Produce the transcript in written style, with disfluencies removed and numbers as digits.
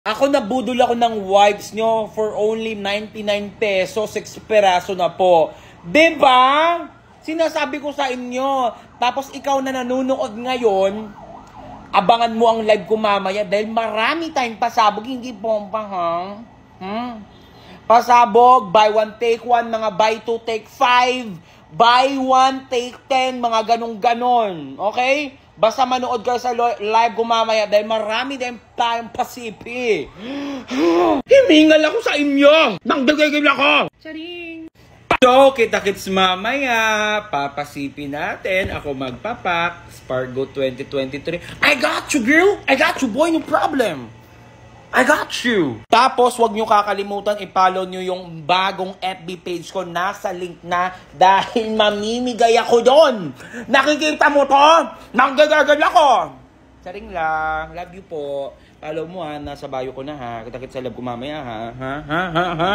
Ako nabudol ako ng wipes nyo for only 99 pesos, 6 peraso na po. Diba? Sinasabi ko sa inyo. Tapos ikaw na nanonood ngayon, abangan mo ang live ko mamaya dahil marami tayong pasabog, hindi pompa, ha? Pasabog, buy one take one, mga buy two take 5, buy one take 10, mga ganong-ganon. Okay? Basta manood kayo sa live ko mamaya dahil marami din tayong pasipi. Himingal ako sa inyo! Nagdagagil ako! Charing! So, kita-kits mamaya. Papasipi natin. Ako magpapak. Spargo 2023. I got you, girl! I got you, boy! No problem! I got you! Tapos, wag nyo kakalimutan, i-follow nyo yung bagong FB page ko. Nasa link na dahil mamimigay ako doon. Nakikita mo to? Nanggagagal ako! Saring lang. Love you po. Follow mo ha. Nasa bio ko na ha. Kita-kits sa live ko mamaya ha. Ha?